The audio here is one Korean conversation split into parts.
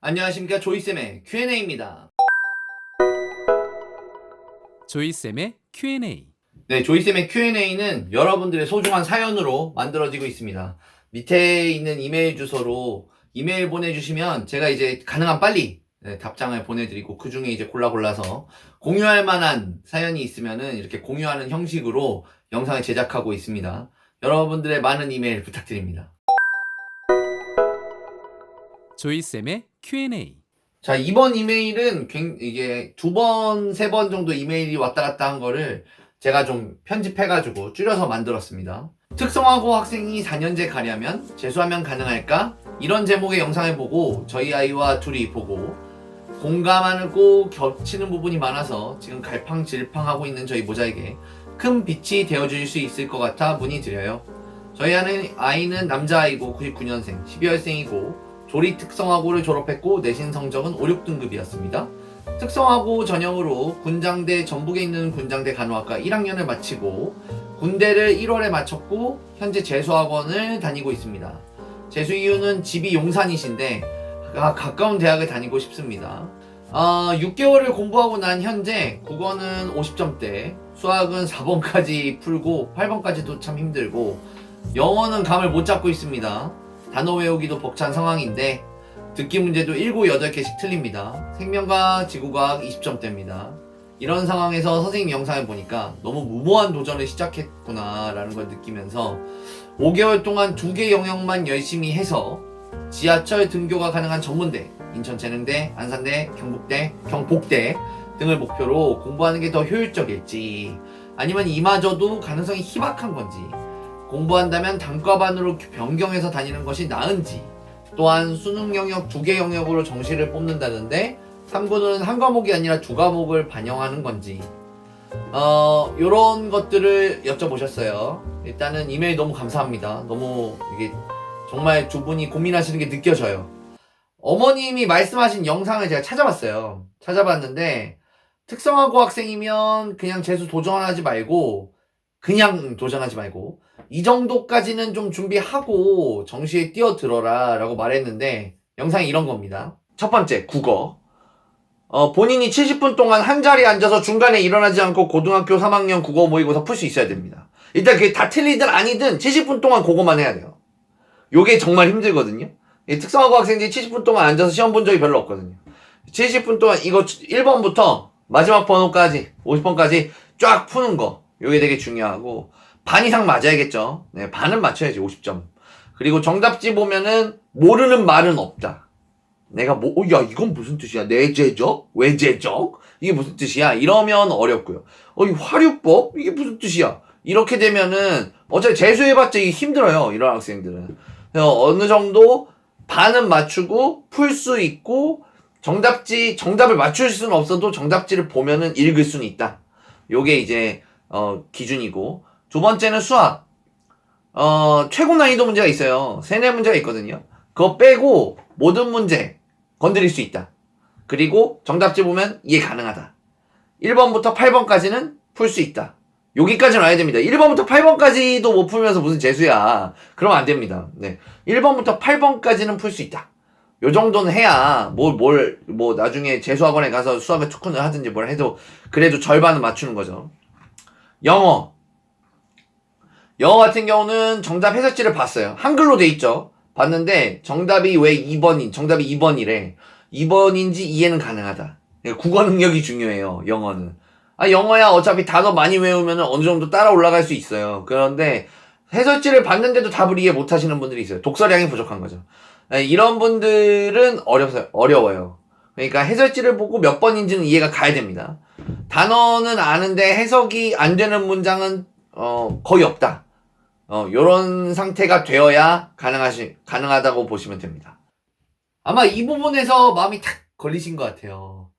안녕하십니까, 조이쌤의 Q&A입니다. 조이쌤의 Q&A. 네, 조이쌤의 Q&A는 여러분들의 소중한 사연으로 만들어지고 있습니다. 밑에 있는 이메일 주소로 이메일 보내주시면 제가 이제 가능한 빨리 답장을 보내드리고 그 중에 이제 골라서 공유할 만한 사연이 있으면은 이렇게 공유하는 형식으로 영상을 제작하고 있습니다. 여러분들의 많은 이메일 부탁드립니다. 조이쌤의 Q&A. 자, 이번 이메일은 이게 두 번, 세 번 정도 이메일이 왔다 갔다 한 거를 제가 좀 편집해가지고 줄여서 만들었습니다. 특성화고 학생이 4년제 가려면 재수하면 가능할까? 이런 제목의 영상을 보고 저희 아이와 둘이 보고 공감하고 겹치는 부분이 많아서 지금 갈팡질팡하고 있는 저희 모자에게 큰 빛이 되어줄 수 있을 것 같아 문의드려요. 저희 아이는 남자아이고 99년생, 12월생이고 조리 특성화고를 졸업했고 내신 성적은 5, 6등급이었습니다. 특성화고 전형으로 군장대 전북에 있는 군장대 간호학과 1학년을 마치고 군대를 1월에 마쳤고 현재 재수학원을 다니고 있습니다. 재수 이유는 집이 용산이신데 가까운 대학을 다니고 싶습니다. 6개월을 공부하고 난 현재 국어는 50점대, 수학은 4번까지 풀고 8번까지도 참 힘들고 영어는 감을 못 잡고 있습니다. 단어 외우기도 벅찬 상황인데 듣기 문제도 7, 8개씩 틀립니다. 생명과학, 지구과학 20점대입니다. 이런 상황에서 선생님 영상을 보니까 너무 무모한 도전을 시작했구나 라는 걸 느끼면서 5개월 동안 2개 영역만 열심히 해서 지하철 등교가 가능한 전문대, 인천재능대, 안산대, 경복대 등을 목표로 공부하는 게 더 효율적일지, 아니면 이마저도 가능성이 희박한 건지, 공부한다면 단과반으로 변경해서 다니는 것이 나은지, 또한 수능 영역 2개 영역으로 정시를 뽑는다는데 탐구는 한 과목이 아니라 2과목을 반영하는 건지, 요런 것들을 여쭤보셨어요. 일단은 이메일 너무 감사합니다. 너무 이게 정말 두 분이 고민하시는 게 느껴져요. 어머님이 말씀하신 영상을 제가 찾아봤어요. 찾아봤는데 특성화고 학생이면 그냥 재수 도전하지 말고 이 정도까지는 좀 준비하고 정시에 뛰어들어라 라고 말했는데 영상이 이런 겁니다. 첫 번째, 국어. 본인이 70분 동안 한 자리에 앉아서 중간에 일어나지 않고 고등학교 3학년 국어 모의고사 풀 수 있어야 됩니다. 일단 그게 다 틀리든 아니든 70분 동안 그거만 해야 돼요. 요게 정말 힘들거든요. 특성화고 학생들이 70분 동안 앉아서 시험 본 적이 별로 없거든요. 70분 동안 이거 1번부터 마지막 번호까지 50번까지 쫙 푸는 거, 요게 되게 중요하고, 반 이상 맞아야겠죠. 네, 반은 맞춰야지. 50점. 그리고 정답지 보면은 모르는 말은 없다. 내가 야, 이건 무슨 뜻이야? 내재적? 외재적? 이게 무슨 뜻이야? 이러면 어렵고요. 이 화류법? 이게 무슨 뜻이야? 이렇게 되면은 어차피 재수해봤자 이게 힘들어요. 이런 학생들은. 그래서 어느 정도 반은 맞추고 풀 수 있고, 정답을 맞출 수는 없어도 정답지를 보면은 읽을 수는 있다. 요게 이제 기준이고, 두 번째는 수학. 최고 난이도 문제가 있어요. 3, 4문제가 있거든요. 그거 빼고 모든 문제 건드릴 수 있다. 그리고 정답지 보면 이해 가능하다. 1번부터 8번까지는 풀 수 있다. 여기까지는 와야 됩니다. 1번부터 8번까지도 못 풀면서 무슨 재수야. 그러면 안 됩니다. 네. 1번부터 8번까지는 풀 수 있다. 요 정도는 해야 나중에 재수학원에 가서 수학을 특훈을 하든지 뭘 해도 그래도 절반은 맞추는 거죠. 영어 같은 경우는 정답 해설지를 봤어요. 한글로 돼 있죠. 봤는데 정답이 2번이래. 2번인지 이해는 가능하다. 국어 능력이 중요해요. 영어는. 영어야 어차피 단어 많이 외우면 어느 정도 따라 올라갈 수 있어요. 그런데 해설지를 봤는데도 답을 이해 못 하시는 분들이 있어요. 독서량이 부족한 거죠. 이런 분들은 어려워요. 그러니까 해설지를 보고 몇 번인지는 이해가 가야 됩니다. 단어는 아는데 해석이 안 되는 문장은 거의 없다. 요런 상태가 되어야 가능하다고 보시면 됩니다. 아마 이 부분에서 마음이 탁 걸리신 것 같아요.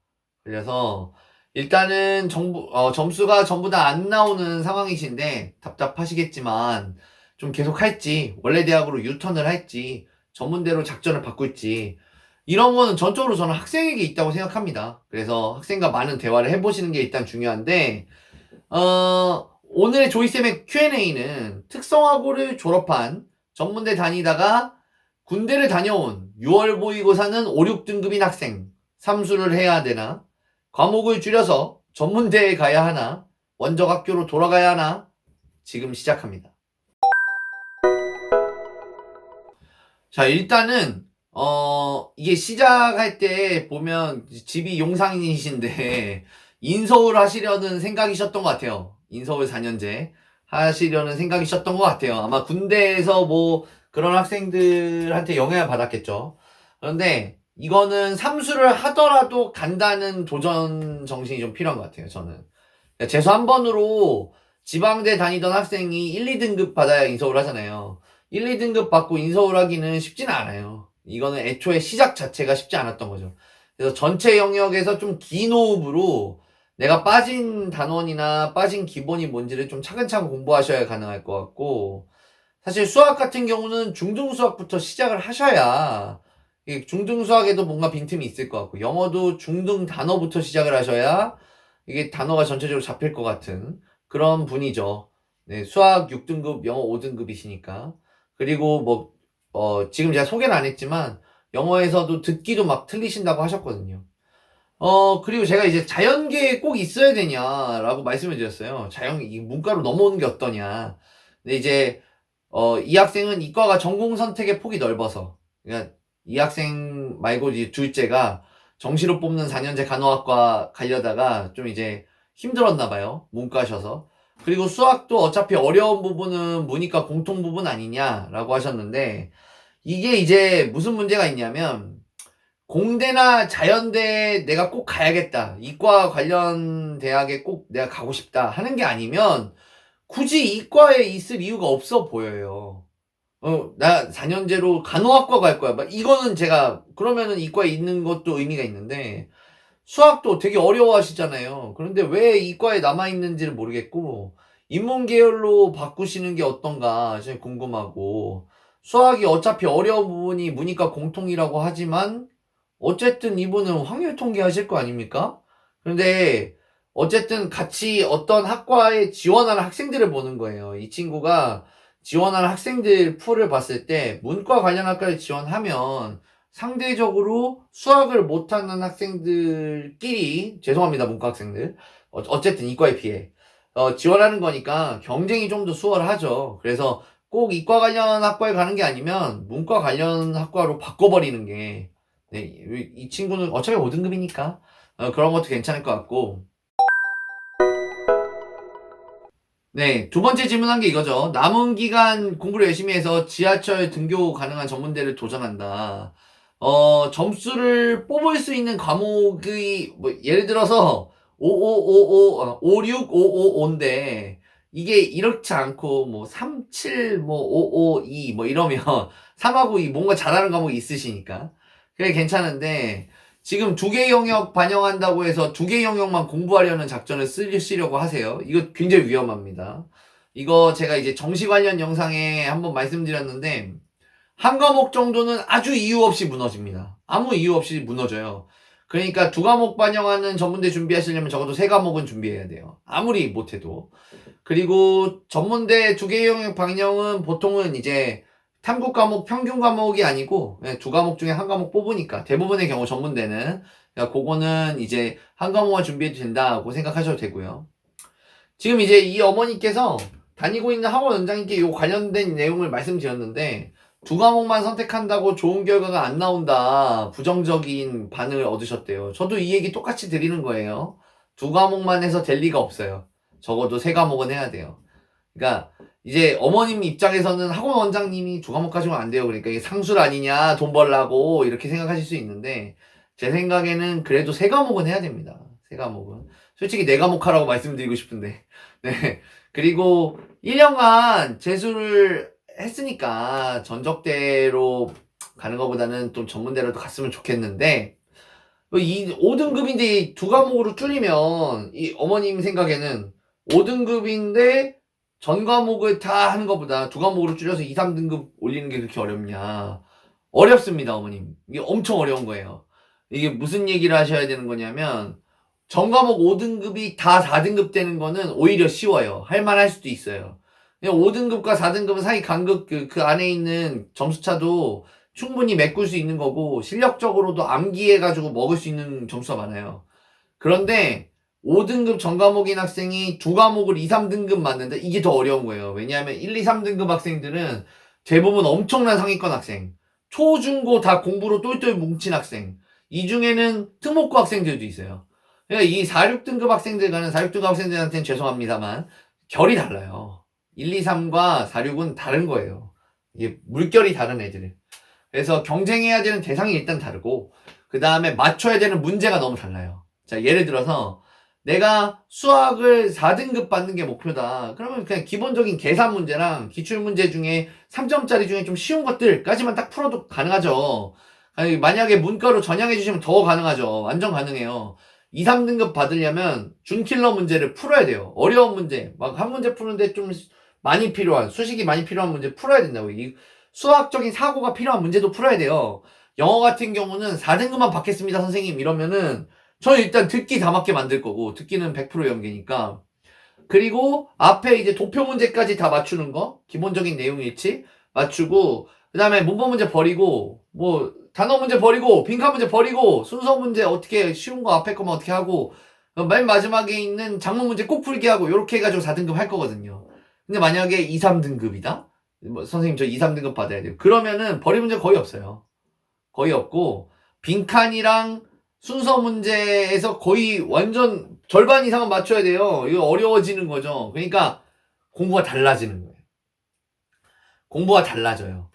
그래서 일단은 점수가 전부 다 안 나오는 상황이신데 답답하시겠지만 좀 계속 할지, 원래 대학으로 유턴을 할지, 전문대로 작전을 바꿀지, 이런 거는 전적으로 저는 학생에게 있다고 생각합니다. 그래서 학생과 많은 대화를 해보시는 게 일단 중요한데, 오늘의 조이쌤의 Q&A는 특성화고를 졸업한 전문대 다니다가 군대를 다녀온 6월 모의고사는 5, 6등급인 학생, 삼수를 해야 되나? 과목을 줄여서 전문대에 가야 하나? 원적 학교로 돌아가야 하나? 지금 시작합니다. 자, 일단은 이게 시작할 때 보면 집이 용산이신데 인서울 하시려는 생각이셨던 것 같아요. 인서울 4년제 하시려는 생각이셨던 것 같아요. 아마 군대에서 뭐 그런 학생들한테 영향을 받았겠죠. 그런데 이거는 삼수를 하더라도 간다는 도전 정신이 좀 필요한 것 같아요. 저는 재수 한 번으로 지방대 다니던 학생이 1, 2등급 받아야 인서울 하잖아요. 1, 2등급 받고 인서울 하기는 쉽지는 않아요. 이거는 애초에 시작 자체가 쉽지 않았던 거죠. 그래서 전체 영역에서 좀 긴 호흡으로 내가 빠진 단원이나 빠진 기본이 뭔지를 좀 차근차근 공부하셔야 가능할 것 같고, 사실 수학 같은 경우는 중등 수학부터 시작을 하셔야, 중등 수학에도 뭔가 빈틈이 있을 것 같고, 영어도 중등 단어부터 시작을 하셔야 이게 단어가 전체적으로 잡힐 것 같은 그런 분이죠. 네, 수학 6등급, 영어 5등급이시니까. 그리고 지금 제가 소개는 안 했지만, 영어에서도 듣기도 막 틀리신다고 하셨거든요. 그리고 제가 이제 자연계에 꼭 있어야 되냐라고 말씀을 드렸어요. 이 문과로 넘어오는 게 어떠냐. 근데 이제, 이 학생은 이과가 전공 선택의 폭이 넓어서, 그러니까 이 학생 말고 이제 둘째가 정시로 뽑는 4년제 간호학과 가려다가 좀 이제 힘들었나 봐요. 문과셔서. 그리고 수학도 어차피 어려운 부분은 문이과 공통 부분 아니냐라고 하셨는데, 이게 이제 무슨 문제가 있냐면, 공대나 자연대 내가 꼭 가야겠다. 이과 관련 대학에 꼭 내가 가고 싶다 하는 게 아니면 굳이 이과에 있을 이유가 없어 보여요. 나 4년제로 간호학과 갈 거야. 막 이거는 제가 그러면은 이과에 있는 것도 의미가 있는데 수학도 되게 어려워하시잖아요. 그런데 왜 이과에 남아있는지를 모르겠고 인문계열로 바꾸시는 게 어떤가 제가 궁금하고 수학이 어차피 어려운 부분이 문이과 공통이라고 하지만 어쨌든 이분은 확률 통계하실 거 아닙니까? 그런데 어쨌든 같이 어떤 학과에 지원하는 학생들을 보는 거예요. 이 친구가 지원하는 학생들 풀을 봤을 때 문과 관련 학과를 지원하면 상대적으로 수학을 못하는 학생들끼리 죄송합니다 문과 학생들 어쨌든 이과에 비해 지원하는 거니까 경쟁이 좀 더 수월하죠. 그래서 꼭 이과 관련 학과에 가는 게 아니면 문과 관련 학과로 바꿔버리는 게 네, 이 친구는 어차피 5등급이니까 그런 것도 괜찮을 것 같고 네, 두 번째 질문한 게 이거죠. 남은 기간 공부를 열심히 해서 지하철 등교 가능한 전문대를 도전한다. 점수를 뽑을 수 있는 과목의, 예를 들어서, 56555인데, 이게 이렇지 않고, 37, 552, 이러면, 3하고 2 뭔가 잘하는 과목이 있으시니까. 그게 괜찮은데, 지금 두 개 영역 반영한다고 해서 두 개 영역만 공부하려는 작전을 쓰시려고 하세요. 이거 굉장히 위험합니다. 이거 제가 이제 정시 관련 영상에 한번 말씀드렸는데, 한 과목 정도는 아주 이유 없이 무너집니다. 아무 이유 없이 무너져요. 그러니까 두 과목 반영하는 전문대 준비하시려면 적어도 세 과목은 준비해야 돼요. 아무리 못해도. 그리고 전문대 두 개 영역 반영은 보통은 이제 탐구 과목 평균 과목이 아니고 두 과목 중에 한 과목 뽑으니까 대부분의 경우 전문대는 그러니까 그거는 이제 한 과목만 준비해도 된다고 생각하셔도 되고요. 지금 이제 이 어머니께서 다니고 있는 학원 원장님께 요 관련된 내용을 말씀드렸는데 두 과목만 선택한다고 좋은 결과가 안 나온다 부정적인 반응을 얻으셨대요. 저도 이 얘기 똑같이 드리는 거예요. 두 과목만 해서 될 리가 없어요. 적어도 세 과목은 해야 돼요. 그러니까 이제 어머님 입장에서는 학원 원장님이 두 과목 가지면 안 돼요. 그러니까 이게 상술 아니냐 돈 벌라고 이렇게 생각하실 수 있는데 제 생각에는 그래도 세 과목은 해야 됩니다. 세 과목은 솔직히 네 과목 하라고 말씀드리고 싶은데 네 그리고 1년간 재수를 했으니까 전적대로 가는 것보다는 좀 전문대로도 갔으면 좋겠는데 이 5등급인데 두 과목으로 줄이면 이 어머님 생각에는 5등급인데 전 과목을 다 하는 것보다 두 과목으로 줄여서 2, 3등급 올리는 게 그렇게 어렵냐. 어렵습니다, 어머님. 이게 엄청 어려운 거예요. 이게 무슨 얘기를 하셔야 되는 거냐면, 전 과목 5등급이 다 4등급 되는 거는 오히려 쉬워요. 할만할 수도 있어요. 5등급과 4등급은 사이 간극, 그 안에 있는 점수차도 충분히 메꿀 수 있는 거고 실력적으로도 암기해가지고 먹을 수 있는 점수가 많아요. 그런데 5등급 전과목인 학생이 두 과목을 2, 3등급 맞는데 이게 더 어려운 거예요. 왜냐하면 1, 2, 3등급 학생들은 대부분 엄청난 상위권 학생, 초, 중, 고 다 공부로 똘똘 뭉친 학생, 이 중에는 특목고 학생들도 있어요. 그러니까 이 4, 6등급 학생들과는 4, 6등급 학생들한테는 죄송합니다만 결이 달라요. 1, 2, 3과 4, 6은 다른 거예요. 이게 물결이 다른 애들은. 그래서 경쟁해야 되는 대상이 일단 다르고 그 다음에 맞춰야 되는 문제가 너무 달라요. 자, 예를 들어서 내가 수학을 4등급 받는 게 목표다. 그러면 그냥 기본적인 계산 문제랑 기출문제 중에 3점짜리 중에 좀 쉬운 것들까지만 딱 풀어도 가능하죠. 아니, 만약에 문과로 전향해 주시면 더 가능하죠. 완전 가능해요. 2, 3등급 받으려면 준킬러 문제를 풀어야 돼요. 어려운 문제, 막 한 문제 푸는데 좀 많이 필요한, 수식이 많이 필요한 문제 풀어야 된다고. 이 수학적인 사고가 필요한 문제도 풀어야 돼요. 영어 같은 경우는 4등급만 받겠습니다, 선생님. 이러면은 저는 일단 듣기 다 맞게 만들 거고, 듣기는 100% 연계니까. 그리고 앞에 이제 도표 문제까지 다 맞추는 거, 기본적인 내용 일치 맞추고, 그 다음에 문법 문제 버리고, 뭐 단어 문제 버리고, 빈칸 문제 버리고, 순서 문제 어떻게 쉬운 거 앞에 거만 어떻게 하고, 맨 마지막에 있는 작문 문제 꼭 풀게 하고, 요렇게 해가지고 4등급 할 거거든요. 근데 만약에 2, 3등급이다? 뭐 선생님 저 2, 3등급 받아야 돼요. 그러면은 버릴 문제 거의 없어요. 거의 없고, 빈칸이랑 순서 문제에서 거의 완전 절반 이상은 맞춰야 돼요. 이거 어려워지는 거죠. 그러니까 공부가 달라지는 거예요. 공부가 달라져요.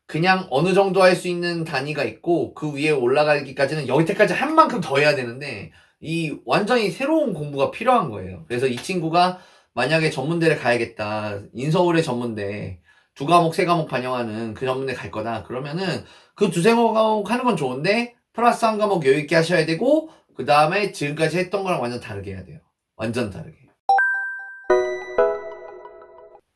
그냥 어느 정도 할 수 있는 단위가 있고 그 위에 올라가기까지는 여기까지 한 만큼 더 해야 되는데 이 완전히 새로운 공부가 필요한 거예요. 그래서 이 친구가 만약에 전문대를 가야겠다. 인서울의 전문대 두 과목, 세 과목 반영하는 그 전문대 갈 거다. 그러면은 그 두세 과목 하는 건 좋은데 플러스 한 과목 여유 있게 하셔야 되고 그 다음에 지금까지 했던 거랑 완전 다르게 해야 돼요. 완전 다르게.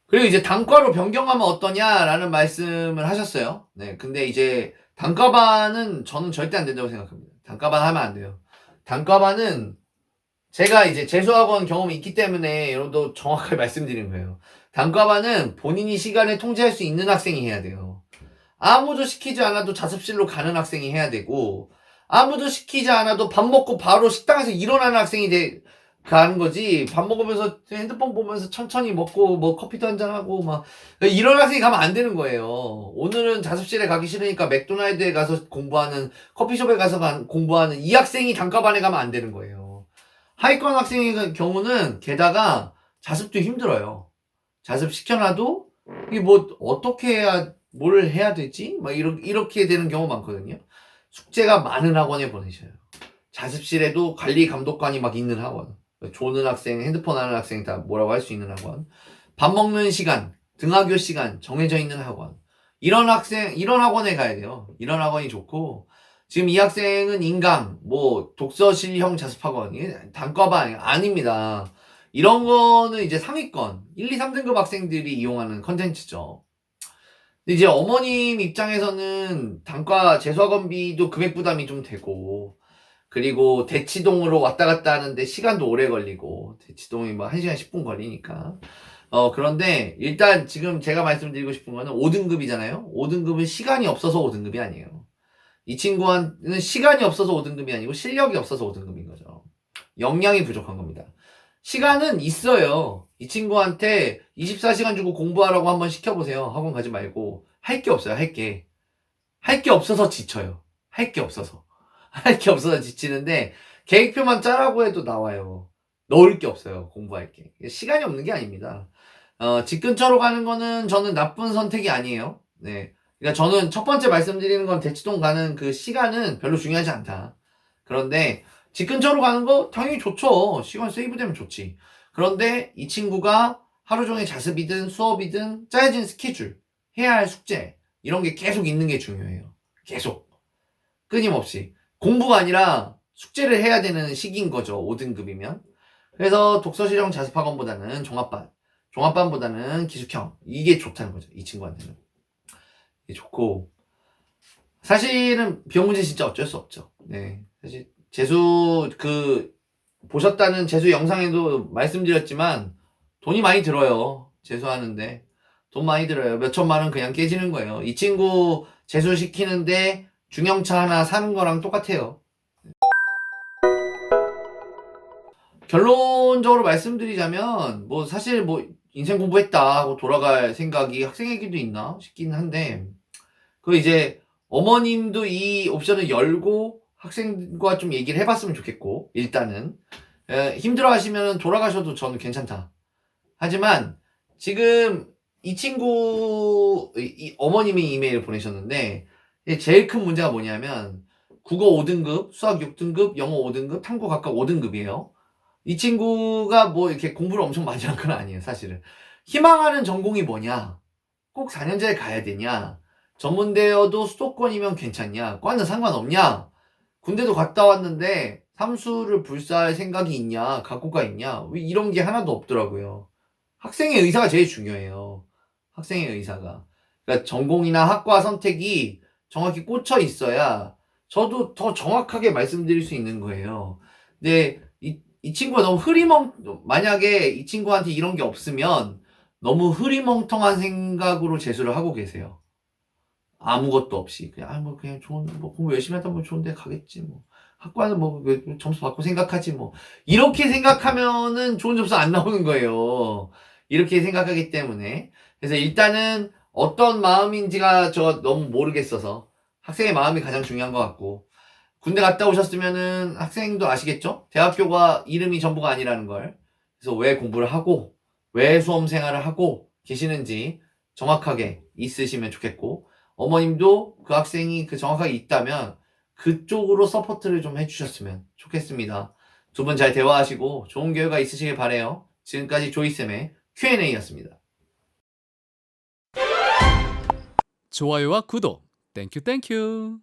그리고 이제 단과로 변경하면 어떠냐라는 말씀을 하셨어요. 네, 근데 이제 단과반은 저는 절대 안 된다고 생각합니다. 단과반 하면 안 돼요. 단과반은 제가 이제 재수학원 경험이 있기 때문에 여러분도 정확하게 말씀드리는 거예요. 단과반은 본인이 시간을 통제할 수 있는 학생이 해야 돼요. 아무도 시키지 않아도 자습실로 가는 학생이 해야 되고 아무도 시키지 않아도 밥 먹고 바로 식당에서 일어나는 학생이 가는 거지. 밥 먹으면서 핸드폰 보면서 천천히 먹고 뭐 커피도 한잔하고 막 이런 학생이 가면 안 되는 거예요. 오늘은 자습실에 가기 싫으니까 맥도날드에 가서 공부하는 커피숍에 가서 공부하는 이 학생이 단과반에 가면 안 되는 거예요. 하위권 학생의 경우는 게다가 자습도 힘들어요. 자습 시켜놔도 이게 뭐 어떻게 해야 뭘 해야 되지? 막 이렇게 되는 경우 많거든요. 숙제가 많은 학원에 보내셔요. 자습실에도 관리 감독관이 막 있는 학원. 조는 학생, 핸드폰 하는 학생 다 뭐라고 할 수 있는 학원. 밥 먹는 시간, 등하교 시간 정해져 있는 학원. 이런 학원에 가야 돼요. 이런 학원이 좋고, 지금 이 학생은 인강, 뭐, 독서실형 자습학원, 단과반 아닙니다. 이런 거는 이제 상위권, 1, 2, 3등급 학생들이 이용하는 컨텐츠죠. 근데 이제 어머님 입장에서는 단과 재수학원비도 금액 부담이 좀 되고, 그리고 대치동으로 왔다 갔다 하는데 시간도 오래 걸리고, 대치동이 뭐 1시간 10분 걸리니까. 그런데 일단 지금 제가 말씀드리고 싶은 거는 5등급이잖아요? 5등급은 시간이 없어서 5등급이 아니에요. 이 친구는 시간이 없어서 5등급이 아니고 실력이 없어서 5등급인 거죠. 역량이 부족한 겁니다. 시간은 있어요. 이 친구한테 24시간 주고 공부하라고 한번 시켜보세요. 학원 가지 말고. 할 게 없어요, 할 게. 할 게 없어서 지쳐요. 할 게 없어서. 할 게 없어서 지치는데, 계획표만 짜라고 해도 나와요. 넣을 게 없어요, 공부할 게. 시간이 없는 게 아닙니다. 집 근처로 가는 거는 저는 나쁜 선택이 아니에요. 네. 그러니까 저는 첫 번째 말씀드리는 건 대치동 가는 그 시간은 별로 중요하지 않다. 그런데 집 근처로 가는 거 당연히 좋죠. 시간 세이브되면 좋지. 그런데 이 친구가 하루 종일 자습이든 수업이든 짜여진 스케줄, 해야 할 숙제 이런 게 계속 있는 게 중요해요. 계속. 끊임없이. 공부가 아니라 숙제를 해야 되는 시기인 거죠. 5등급이면. 그래서 독서실형 자습학원보다는 종합반보다는 기숙형. 이게 좋다는 거죠. 이 친구한테는. 이게 좋고. 사실은 비용 문제 진짜 어쩔 수 없죠. 네. 사실 보셨다는 재수 영상에도 말씀드렸지만 돈이 많이 들어요. 재수하는데. 돈 많이 들어요. 몇 천만 원 그냥 깨지는 거예요. 이 친구 재수시키는데 중형차 하나 사는 거랑 똑같아요. 결론적으로 말씀드리자면 뭐 사실 뭐 인생 공부했다 하고 돌아갈 생각이 학생에게도 있나 싶긴 한데 그 이제 어머님도 이 옵션을 열고 학생과 좀 얘기를 해봤으면 좋겠고 일단은 힘들어 하시면 돌아가셔도 저는 괜찮다. 하지만 지금 이 친구 어머님이 이메일을 보내셨는데 제일 큰 문제가 뭐냐면 국어 5등급, 수학 6등급, 영어 5등급, 탐구 각각 5등급이에요. 이 친구가 뭐 이렇게 공부를 엄청 많이 한 건 아니에요, 사실은. 희망하는 전공이 뭐냐? 꼭 4년제를 가야 되냐? 전문대여도 수도권이면 괜찮냐? 과는 상관없냐? 군대도 갔다 왔는데 삼수를 불사할 생각이 있냐? 각오가 있냐? 왜 이런 게 하나도 없더라고요. 학생의 의사가 제일 중요해요. 학생의 의사가. 그러니까 전공이나 학과 선택이 정확히 꽂혀 있어야 저도 더 정확하게 말씀드릴 수 있는 거예요. 근데 이 친구가 너무 만약에 이 친구한테 이런 게 없으면 너무 흐리멍텅한 생각으로 재수를 하고 계세요. 아무것도 없이. 그냥, 뭐, 그냥 공부 열심히 하다 보면 좋은 데 가겠지, 뭐. 학과는 뭐, 점수 받고 생각하지, 뭐. 이렇게 생각하면은 좋은 점수 안 나오는 거예요. 이렇게 생각하기 때문에. 그래서 일단은 어떤 마음인지가 저 너무 모르겠어서 학생의 마음이 가장 중요한 것 같고, 군대 갔다 오셨으면은 학생도 아시겠죠? 대학교가 이름이 전부가 아니라는 걸. 그래서 왜 공부를 하고, 왜 수험 생활을 하고 계시는지 정확하게 있으시면 좋겠고, 어머님도 그 학생이 정확하게 있다면 그쪽으로 서포트를 좀 해주셨으면 좋겠습니다. 두 분 잘 대화하시고 좋은 결과 있으시길 바래요. 지금까지 조이쌤의 Q&A였습니다. 좋아요와 구독 땡큐 땡큐.